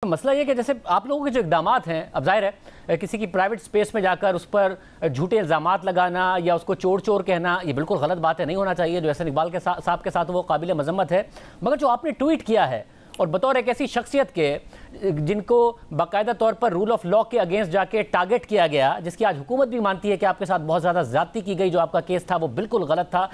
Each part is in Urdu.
مسئلہ یہ کہ جیسے آپ لوگوں کے جو اقدامات ہیں، اب ظاہر ہے کسی کی پرائیویٹ سپیس میں جا کر اس پر جھوٹے الزامات لگانا یا اس کو چور چور کہنا، یہ بالکل غلط بات ہے، نہیں ہونا چاہیے. جو احسن اقبال صاحب کے ساتھ وہ قابل مذمت ہے. مگر جو آپ نے ٹویٹ کیا ہے اور بطور ایک ایسی شخصیت کے جن کو باقاعدہ طور پر رول آف لا کے اگینسٹ جا کے ٹارگٹ کیا گیا، جس کی آج حکومت بھی مانتی ہے کہ آپ کے ساتھ بہت زیادہ زیادتی کی گئی، جو آپ کا کیس تھا وہ بالکل غلط تھا،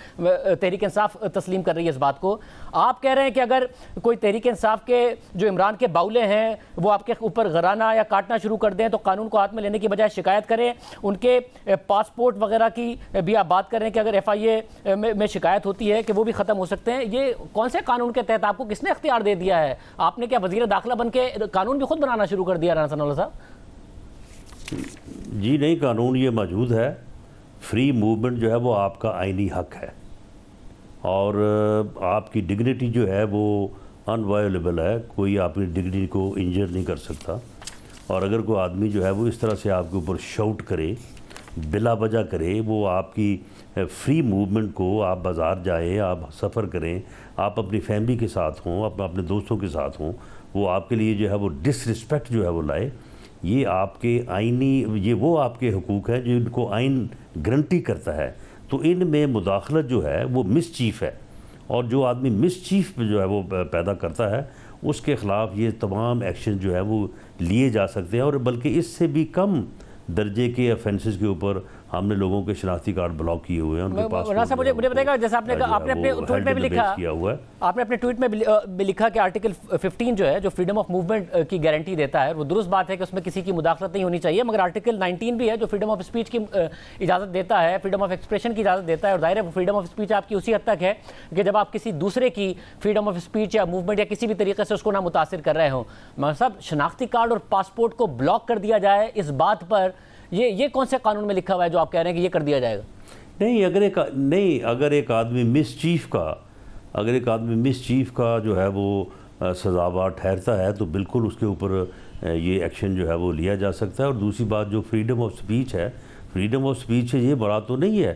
تحریک انصاف تسلیم کر رہی ہے اس بات کو. آپ کہہ رہے ہیں کہ اگر کوئی تحریک انصاف کے جو عمران کے باولے ہیں وہ آپ کے اوپر غرانا یا کاٹنا شروع کر دیں تو قانون کو ہاتھ میں لینے کی بجائے شکایت کریں. ان کے پاسپورٹ وغیرہ کی بھی آپ بات کریں کہ اگر ایف آئی اے میں شکایت ہوتی ہے کہ وہ بھی ختم ہو سکتے ہیں. یہ کون سے قانون کے تحت آپ کو کس نے اختیار دے دیا ہے؟ آپ نے کیا وزیر داخلہ بن کے قانون بھی خود بنانا شروع کر دیا رانا ثناء اللہ صاحب؟ جی نہیں، قانون یہ موجود ہے. فری موومنٹ جو ہے وہ آپ کا آئینی حق ہے اور آپ کی ڈگنیٹی جو ہے وہ انوائلیبل ہے. کوئی آپ کی ڈگنیٹی کو انجر نہیں کر سکتا. اور اگر کوئی آدمی جو ہے وہ اس طرح سے آپ کے اوپر شاؤٹ کرے، بلا وجہ کرے، وہ آپ کی فری موومنٹ کو، آپ بازار جائیں، آپ سفر کریں، آپ اپنی فیملی کے ساتھ ہوں، اپنے دوستوں کے ساتھ ہوں، وہ آپ کے لیے جو ہے وہ ڈس رسپیکٹ جو ہے وہ لائے، یہ آپ کے آئینی، یہ وہ آپ کے حقوق ہیں جو ان کو آئین گارنٹی کرتا ہے. تو ان میں مداخلت جو ہے وہ مس چیف ہے، اور جو آدمی مس چیف جو ہے وہ پیدا کرتا ہے اس کے خلاف یہ تمام ایکشن جو ہے وہ لیے جا سکتے ہیں. اور بلکہ اس سے بھی کم درجے کے افینسز کے اوپر ہم نے لوگوں کے شناختی کارڈ بلاک کیے ہوئے ہیں. ان کے پاس مجھے بتائے گا، جیسا آپ نے اپنے ٹویٹ میں بھی لکھا، آپ نے اپنے ٹویٹ میں بھی لکھا کہ آرٹیکل 15 جو ہے جو فریڈم آف موومنٹ کی گارنٹی دیتا ہے، وہ درست بات ہے کہ اس میں کسی کی مداخلت نہیں ہونی چاہیے. مگر آرٹیکل 19 بھی ہے جو فریڈم آف اسپیچ کی اجازت دیتا ہے، فریڈم آف ایکسپریشن کی اجازت دیتا ہے. اور ظاہر ہے وہ فریڈم آف اسپیچ آپ کی اسی حد تک ہے کہ جب آپ کسی دوسرے کی فریڈم آف اسپیچ یا موومنٹ یا کسی بھی طریقے سے اس کو نہ متاثر کر رہے ہوں. مگر صاحب، شناختی کارڈ اور پاسپورٹ کو بلاک کر دیا جائے، اس بات پر یہ کون سے قانون میں لکھا ہوا ہے جو آپ کہہ رہے ہیں کہ یہ کر دیا جائے گا؟ اگر ایک آدمی مس چیف کا جو ہے وہ سزاوار ٹھہرتا ہے تو بالکل اس کے اوپر یہ ایکشن جو ہے وہ لیا جا سکتا ہے. اور دوسری بات جو فریڈم آف سپیچ ہے، فریڈم آف سپیچ سے یہ بڑا تو نہیں ہے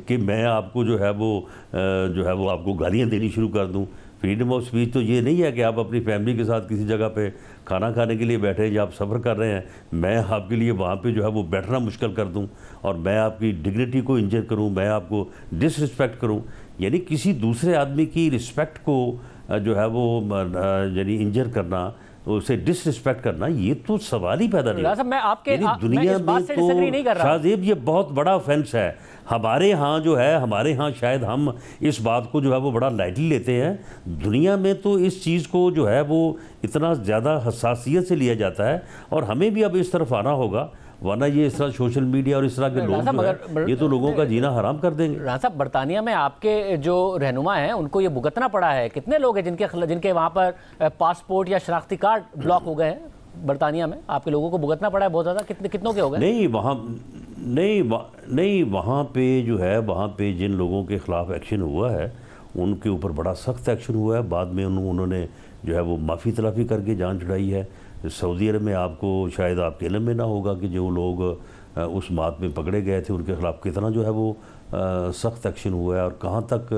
کہ میں آپ کو جو ہے وہ آپ کو گالیاں دینی شروع کر دوں. فریڈم آف سپیچ تو یہ نہیں ہے کہ آپ اپنی فیملی کے ساتھ کسی جگہ پہ کھانا کھانے کے لیے بیٹھے یا آپ سفر کر رہے ہیں، میں آپ کے لیے وہاں پہ جو ہے وہ بیٹھنا مشکل کر دوں اور میں آپ کی ڈگنیٹی کو انجر کروں، میں آپ کو ڈس رسپیکٹ کروں. یعنی کسی دوسرے آدمی کی رسپیکٹ کو جو ہے وہ یعنی انجر کرنا، اسے ڈس رسپیکٹ کرنا، یہ تو سوال ہی پیدا نہیں ہے. یعنی دنیا میں تو شاہزیب یہ بہت بڑا آفینس ہے. ہمارے ہاں شاید ہم اس بات کو جو ہے وہ بڑا لائٹلی لیتے ہیں. دنیا میں تو اس چیز کو جو ہے وہ اتنا زیادہ حساسیت سے لیا جاتا ہے، اور ہمیں بھی اب اس طرف آنا ہوگا، ورنہ یہ اس طرح سوشل میڈیا اور اس طرح کے لوگ جو ہیں یہ تو لوگوں کا جینا حرام کر دیں گے. رانا صاحب، برطانیہ میں آپ کے جو رہنما ہیں ان کو یہ بھگتنا پڑا ہے. کتنے لوگ ہیں جن کے وہاں پر پاسپورٹ یا شناختی کارڈ بلاک ہو گئے ہیں برطانیہ میں؟ آپ کے لوگوں کو بھگتنا پڑا ہے بہت زیادہ. کتنوں کے ہو گئے؟ نہیں، وہاں پہ جو ہے، وہاں پہ جن لوگوں کے خلاف ایکشن ہوا ہے ان کے اوپر بڑا سخت ایکشن ہوا ہے. بعد میں انہوں نے جو ہے وہ معافی تلافی کر کے جان چھڑائی ہے. سعودی عرب میں آپ کو شاید آپ کے علم میں نہ ہوگا کہ جو لوگ اس بات میں پکڑے گئے تھے ان کے خلاف کتنا جو ہے وہ سخت ایکشن ہوا ہے اور کہاں تک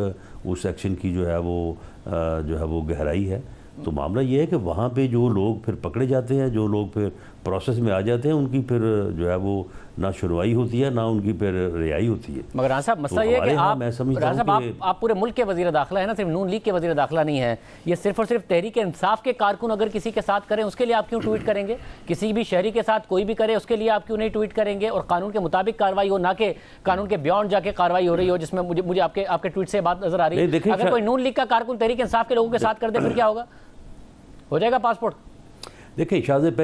اس ایکشن کی جو ہے وہ گہرائی ہے. تو معاملہ یہ ہے کہ وہاں پہ جو لوگ پھر پکڑے جاتے ہیں، جو لوگ پھر پروسیس میں آ جاتے ہیں، ان کی پھر جو ہے وہ نہ سنوائی ہوتی ہے، نہ ان کی پھر رہائی ہوتی ہے. مگر رانا صاحب، مسئلہ یہ ہے کہ آپ پورے ملک کے وزیر داخلہ ہیں نا، صرف نون لیگ کے وزیر داخلہ نہیں ہے. یہ صرف اور صرف تحریک انصاف کے کارکن اگر کسی کے ساتھ کریں اس کے لیے آپ کیوں ٹویٹ کریں گے؟ کسی بھی شہری کے ساتھ کوئی بھی کرے اس کے لیے آپ کیوں نہیں ٹویٹ کریں گے؟ اور قانون کے مطابق کارروائی ہو، نہ کہ قانون کے بیانڈ جا کے کارروائی ہو رہی ہو، جس میں مجھے آپ کے ٹویٹ سے بات نظر آ رہی ہے. اگر کوئی نون لیگ کا کارکن تحریک انصاف کے لوگوں کے ساتھ کر دے پھر کیا ہوگا؟ ہو جائے گا پاسپورٹ؟ دیکھیں شاہزیب،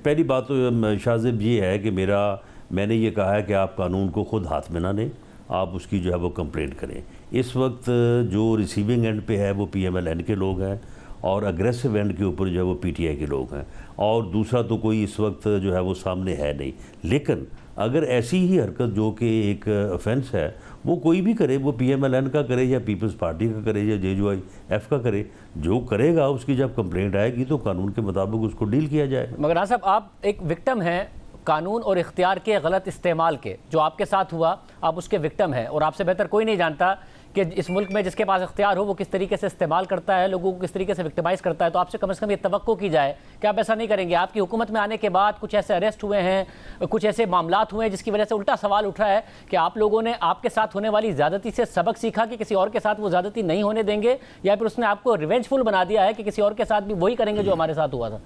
پہلی بات تو شاہزیب یہ ہے کہ میں نے یہ کہا ہے کہ آپ قانون کو خود ہاتھ میں نہ لیں، آپ اس کی جو ہے وہ کمپلینٹ کریں. اس وقت جو ریسیونگ اینڈ پہ ہے وہ PMLN کے لوگ ہیں اور اگریسو اینڈ کے اوپر جو ہے وہ PTI کے لوگ ہیں، اور دوسرا تو کوئی اس وقت جو ہے وہ سامنے ہے نہیں. لیکن اگر ایسی ہی حرکت جو کہ ایک افینس ہے وہ کوئی بھی کرے، وہ PMLN کا کرے یا پیپلز پارٹی کا کرے یا JUIF کا کرے، جو کرے گا اس کی جب کمپلینٹ آئے گی تو قانون کے مطابق اس کو ڈیل کیا جائے. مگر رانا صاحب، آپ ایک وکٹم ہیں قانون اور اختیار کے غلط استعمال کے. جو آپ کے ساتھ ہوا آپ اس کے وکٹم ہیں، اور آپ سے بہتر کوئی نہیں جانتا کہ اس ملک میں جس کے پاس اختیار ہو وہ کس طریقے سے استعمال کرتا ہے، لوگوں کو کس طریقے سے وکٹمائز کرتا ہے، تو آپ سے کم یہ توقع کی جائے کہ آپ ایسا نہیں کریں گے۔ آپ کی حکومت میں آنے کے بعد کچھ ایسے اریسٹ ہوئے ہیں، کچھ ایسے معاملات ہوئے ہیں جس کی وجہ سے الٹا سوال اٹھ رہا ہے کہ آپ لوگوں نے آپ کے ساتھ ہونے والی زیادتی سے سبق سیکھا کہ کسی اور کے ساتھ وہ زیادتی نہیں ہونے دیں گے، یا پھر اس نے آپ کو ریونج فل بنا دیا ہے کہ کسی اور کے ساتھ بھی وہی کریں گے جو ہمارے ساتھ ہوا تھا؟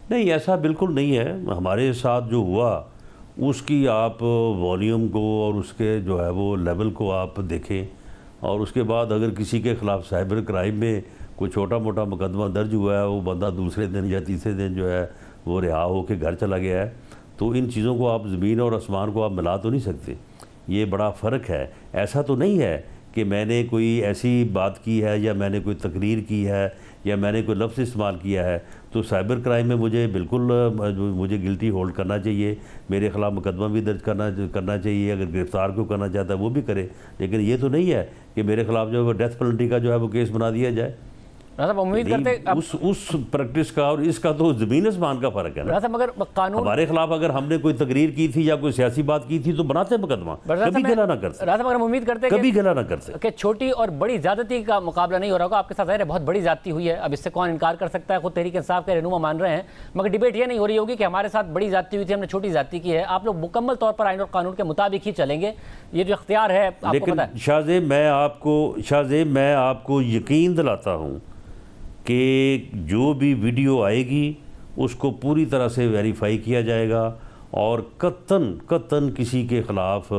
نہیں، ایسا بالکل نہیں ہے۔ ہمارے ساتھ جو ہوا اس کی آپ والیوم کو اور اس کے جو ہے وہ لیول کو آپ دیکھیں، اور اس کے بعد اگر کسی کے خلاف سائبر کرائم میں کوئی چھوٹا موٹا مقدمہ درج ہوا ہے، وہ بندہ دوسرے دن یا تیسرے دن جو ہے وہ رہا ہو کے گھر چلا گیا ہے، تو ان چیزوں کو آپ زمین اور آسمان کو آپ ملا تو نہیں سکتے۔ یہ بڑا فرق ہے۔ ایسا تو نہیں ہے کہ میں نے کوئی ایسی بات کی ہے یا میں نے کوئی تقریر کی ہے یا میں نے کوئی لفظ استعمال کیا ہے تو سائبر کرائم میں مجھے بالکل مجھے گلٹی ہولڈ کرنا چاہیے، میرے خلاف مقدمہ بھی درج کرنا چاہیے، اگر گرفتار کو کرنا چاہتا ہے وہ بھی کرے، لیکن یہ تو نہیں ہے کہ میرے خلاف جو ہے وہ ڈیتھ پینلٹی کا جو ہے وہ کیس بنا دیا جائے۔ امید کرتے اس پریکٹس کا اور اس کا تو زمین آسمان کا فرق ہے نا۔ مگر قانون ہمارے خلاف اگر ہم نے کوئی تقریر کی تھی یا کوئی سیاسی بات کی تھی تو بناتے مقدمہ، کبھی گلا نہ کرتے، مگر ہم امید کرتے کبھی گلا نہ کرتے کہ چھوٹی اور بڑی زیادتی کا مقابلہ نہیں ہو رہا ہوگا۔ آپ کے ساتھ ظاہر ہے بہت بڑی زیادتی ہوئی ہے، اب اس سے کون انکار کر سکتا ہے، خود تحریک انصاف کے رہنما مان رہے ہیں، مگر ڈیبیٹ یہ نہیں ہو رہی ہوگی کہ ہمارے ساتھ بڑی زیادتی ہوئی تھی، ہم نے چھوٹی زیادتی کی ہے۔ آپ لوگ مکمل طور پر آئین اور قانون کے مطابق ہی چلیں گے، یہ جو اختیار ہے آپ کو پتہ ہے۔ لیکن شاہ زیب میں آپ کو یقین دلاتا ہوں کہ جو بھی ویڈیو آئے گی اس کو پوری طرح سے ویریفائی کیا جائے گا، اور قطعاً کسی کے خلاف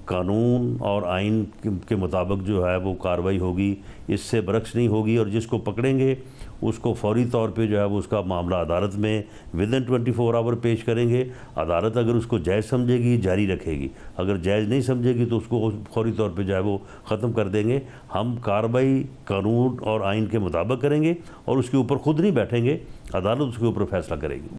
قانون اور آئین کے مطابق جو ہے وہ کارروائی ہوگی، اس سے برعکس نہیں ہوگی، اور جس کو پکڑیں گے اس کو فوری طور پہ جو ہے وہ اس کا معاملہ عدالت میں ودن 24 آور پیش کریں گے۔ عدالت اگر اس کو جائز سمجھے گی جاری رکھے گی، اگر جائز نہیں سمجھے گی تو اس کو فوری طور پہ جو ہے وہ ختم کر دیں گے۔ ہم کارروائی قانون اور آئین کے مطابق کریں گے اور اس کے اوپر خود نہیں بیٹھیں گے، عدالت اس کے اوپر فیصلہ کرے گی۔